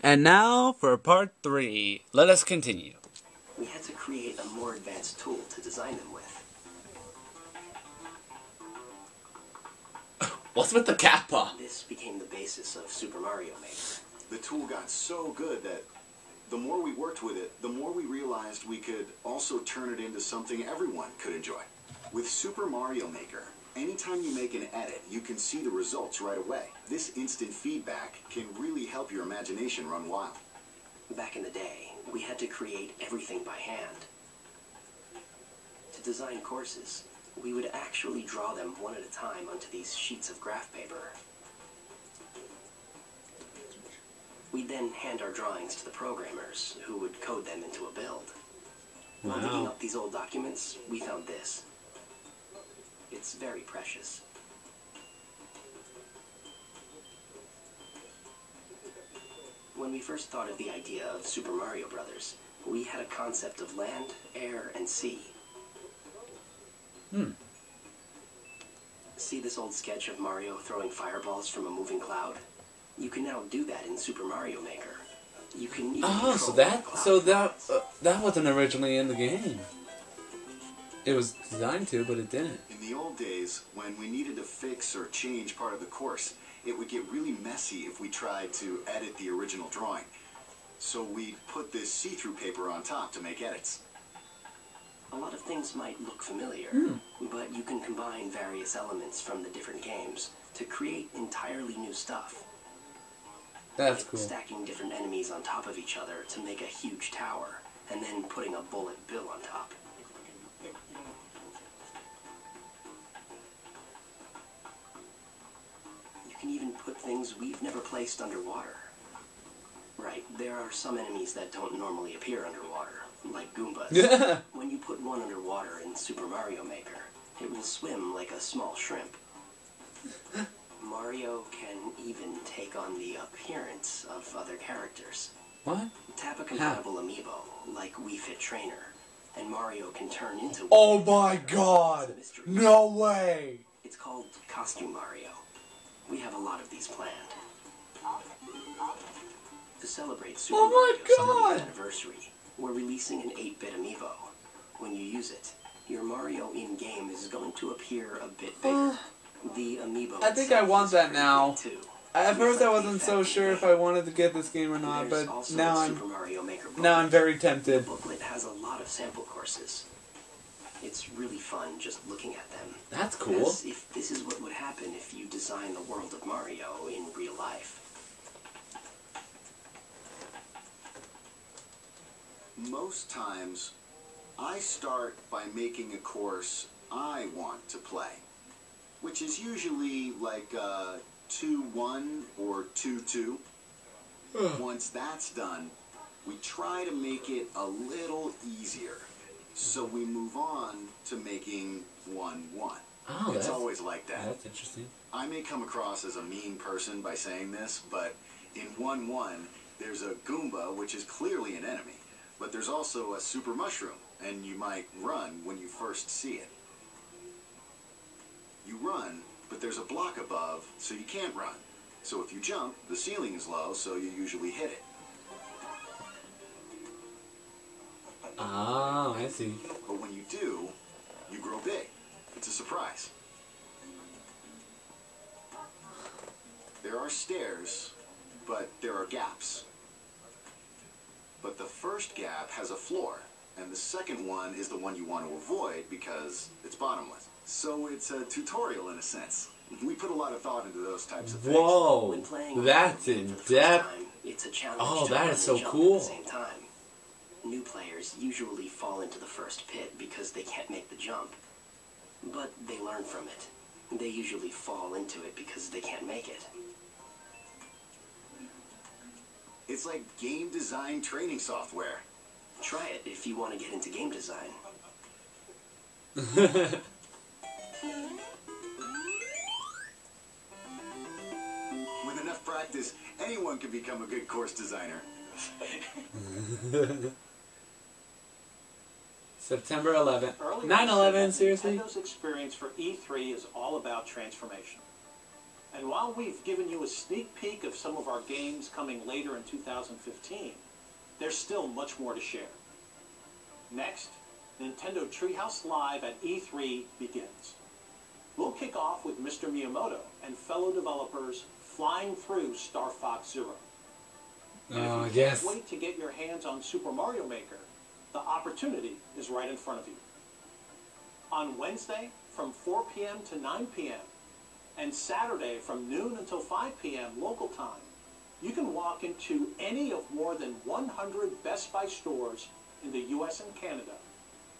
And now for part 3. Let us continue. We had to create a more advanced tool to design them with. What's with the kappa? This became the basis of Super Mario Maker. The tool got so good that the more we worked with it, the more we realized we could also turn it into something everyone could enjoy. With Super Mario Maker, anytime you make an edit, you can see the results right away. This instant feedback can really help your imagination run wild. Back in the day, we had to create everything by hand. To design courses, we would actually draw them one at a time onto these sheets of graph paper. We'd then hand our drawings to the programmers, who would code them into a build. While digging up these old documents, we found this. It's very precious. When we first thought of the idea of Super Mario Brothers, we had a concept of land, air, and sea. See this old sketch of Mario throwing fireballs from a moving cloud? You can now do that in Super Mario Maker. You can even that wasn't originally in the game. It was designed to, but it didn't. In the old days, when we needed to fix or change part of the course, it would get really messy if we tried to edit the original drawing. So we'd put this see-through paper on top to make edits. A lot of things might look familiar, but you can combine various elements from the different games to create entirely new stuff. That's cool. Stacking different enemies on top of each other to make a huge tower, and then putting a bullet bill on top. You can even put things we've never placed underwater. Right, there are some enemies that don't normally appear underwater, like Goombas. When you put one underwater in Super Mario Maker, it will swim like a small shrimp. Mario can even take on the appearance of other characters. What? Tap a compatible amiibo, like Wii Fit Trainer, and Mario can turn into Oh my god! No way! It's called Costume Mario. We have a lot of these planned. To celebrate Super Mario's 70th anniversary, we're releasing an 8-bit amiibo. When you use it, your Mario in-game is going to appear a bit bigger. The amiibo I think I want that now. too. At first I wasn't so sure if I wanted to get this game or not, but now I'm very tempted. The booklet has a lot of sample courses. It's really fun just looking at them. That's cool. As if this is what would happen if you design the world of Mario in real life. Most times, I start by making a course I want to play, which is usually like 2-1 or 2-2. Once that's done, we try to make it a little easier. So we move on to making 1-1. Oh, it's always like that. That's interesting. I may come across as a mean person by saying this, but in 1-1, there's a Goomba, which is clearly an enemy. But there's also a super mushroom, and you might run when you first see it. You run, but there's a block above, so you can't run. So if you jump, the ceiling is low, so you usually hit it. Ah, I see. But when you do, you grow big. It's a surprise. There are stairs, but there are gaps. But the first gap has a floor, and the second one is the one you want to avoid because it's bottomless. So it's a tutorial in a sense. We put a lot of thought into those types of things. Whoa, that's in depth. It's a challenge. Oh, that is so jump cool. At the same time. New players usually fall into the first pit because they can't make the jump. But they learn from it. They usually fall into it because they can't make it. It's like game design training software. Try it if you want to get into game design. With enough practice, anyone can become a good course designer. September 11th. 9/11, seriously? Nintendo's experience for E3 is all about transformation. And while we've given you a sneak peek of some of our games coming later in 2015, there's still much more to share. Next, Nintendo Treehouse Live at E3 begins. We'll kick off with Mr. Miyamoto and fellow developers flying through Star Fox Zero. Oh, if you yes. can't wait to get your hands on Super Mario Maker, the opportunity is right in front of you. On Wednesday, from 4 p.m. to 9 p.m., and Saturday from noon until 5 p.m. local time, you can walk into any of more than 100 Best Buy stores in the U.S. and Canada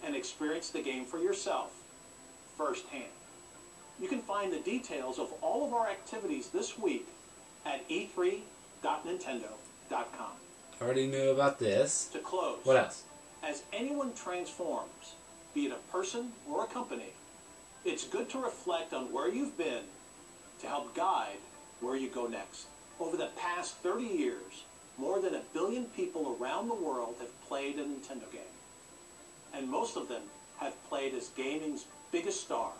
and experience the game for yourself firsthand. You can find the details of all of our activities this week at e3.nintendo.com. Already knew about this. To close, What else? as anyone transforms, be it a person or a company, it's good to reflect on where you've been to help guide where you go next. Over the past 30 years, more than 1 billion people around the world have played a Nintendo game. And most of them have played as gaming's biggest star,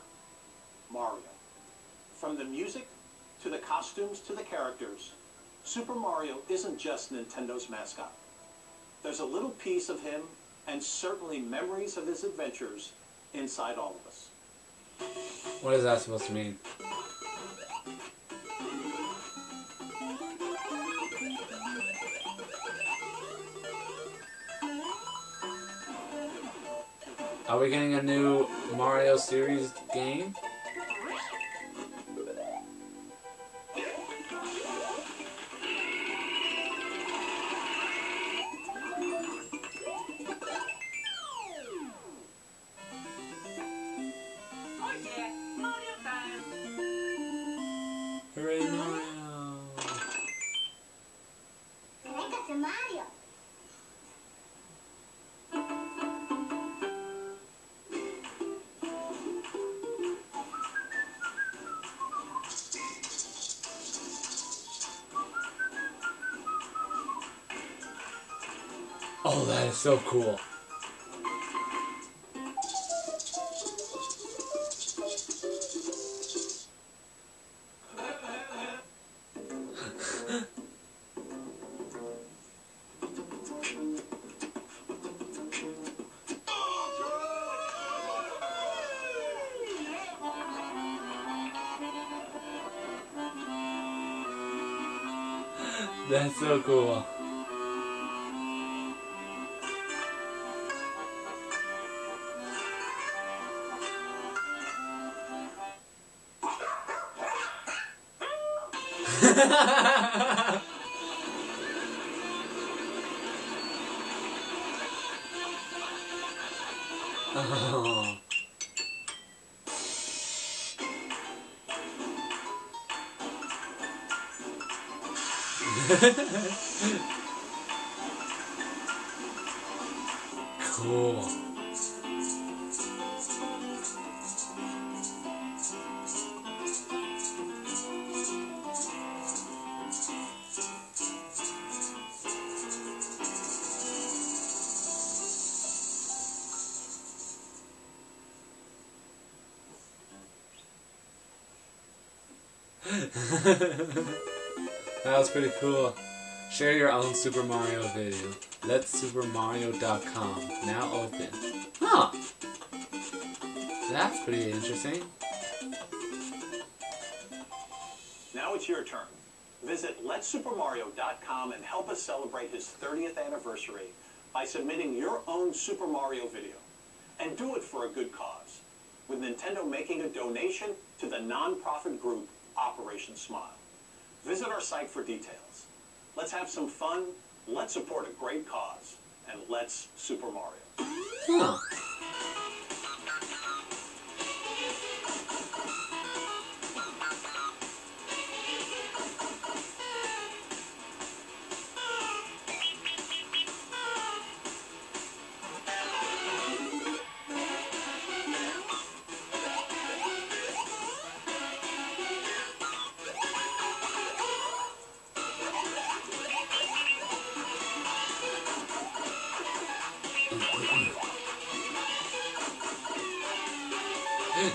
Mario. From the music, to the costumes, to the characters, Super Mario isn't just Nintendo's mascot. There's a little piece of him, and certainly memories of his adventures, inside all of us. What is that supposed to mean? Are we getting a new Mario series game? Hooray, Mario! That's Mario. Oh, that is so cool. That's so cool. Oh. Cool. That was pretty cool. Share your own Super Mario video. LetSuperMario.com. Now open. Huh. That's pretty interesting. Now it's your turn. Visit LetSuperMario.com and help us celebrate his 30th anniversary by submitting your own Super Mario video. And do it for a good cause, with Nintendo making a donation to the non-profit group Operation Smile. Visit our site for details. Let's have some fun, let's support a great cause, and let's Super Mario. Huh.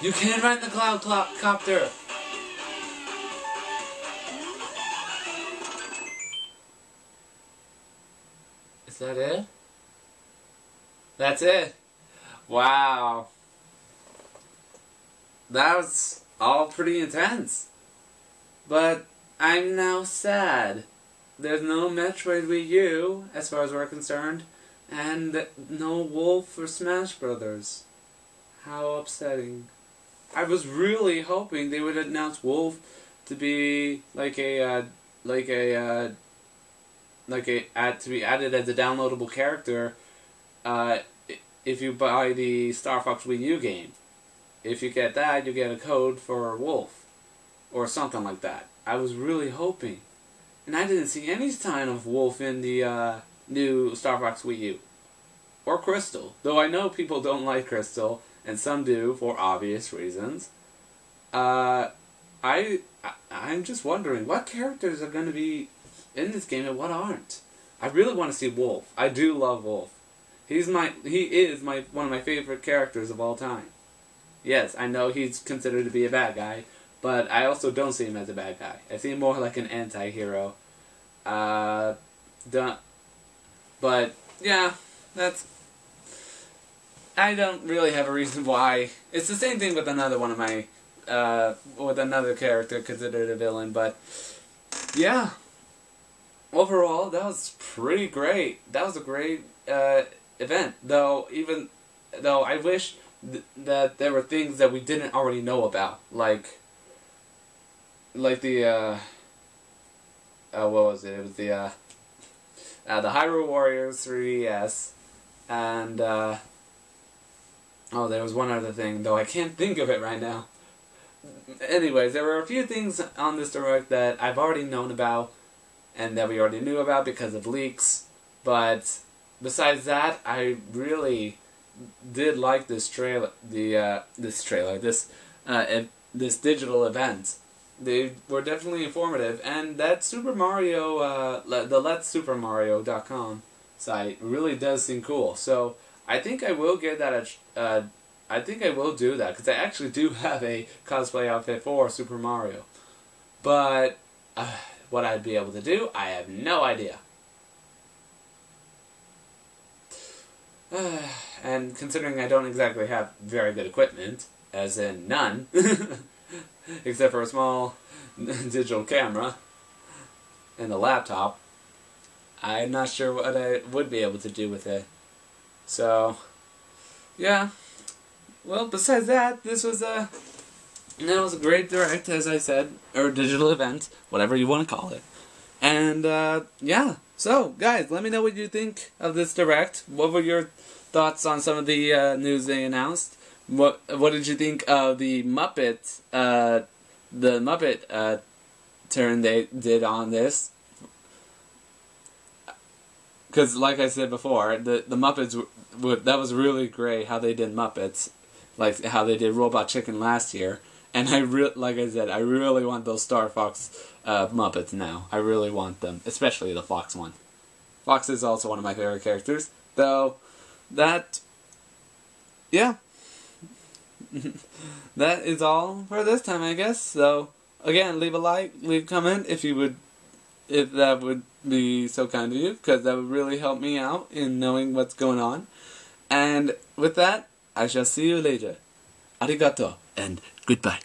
You can ride the cloud copter. Is that it? That's it. Wow. That was all pretty intense. But I'm now sad. There's no Metroid Wii U, as far as we're concerned, and no Wolf for Smash Brothers. How upsetting. I was really hoping they would announce Wolf to be to be added as a downloadable character if you buy the Star Fox Wii U game. If you get that, you get a code for Wolf or something like that. I was really hoping. And I didn't see any sign of Wolf in the new Star Fox Wii U. Or Crystal. Though I know people don't like Crystal, and some do for obvious reasons. I'm just wondering, what characters are going to be in this game and what aren't? I really want to see Wolf. I do love Wolf. He is one of my favorite characters of all time. Yes, I know he's considered to be a bad guy, but I also don't see him as a bad guy. I see him more like an anti-hero. But yeah, I don't really have a reason why. It's the same thing with another one of my, with another character considered a villain, but yeah. Overall, that was pretty great. That was a great event, though I wish that there were things that we didn't already know about, like the what was it? It was the Hyrule Warriors 3DS, and oh, there was one other thing, though I can't think of it right now. Anyways, there were a few things on this Direct that I've already known about, and that we already knew about because of leaks, but besides that, I really did like this this digital event. They were definitely informative, and that Super Mario, the LetSuperMario.com site really does seem cool. So I think I will get that. I think I will do that because I actually do have a cosplay outfit for Super Mario. But what I'd be able to do, I have no idea. And considering I don't exactly have very good equipment, as in none, except for a small digital camera and a laptop, I'm not sure what I would be able to do with it. So, yeah. Well, besides that, this was a great Direct, as I said, or digital event, whatever you want to call it. And, yeah. So, guys, let me know what you think of this Direct. What were your thoughts on some of the news they announced? What did you think of the Muppet turn they did on this? Because, like I said before, the Muppets, that was really great how they did Muppets. Like how they did Robot Chicken last year. And like I said, I really want those Star Fox Muppets now. I really want them, especially the Fox one. Fox is also one of my favorite characters. Though, yeah. That is all for this time, I guess. So, again, leave a like, leave a comment if that would be so kind of you, because that would really help me out in knowing what's going on. And with that, I shall see you later. Arigato, and goodbye.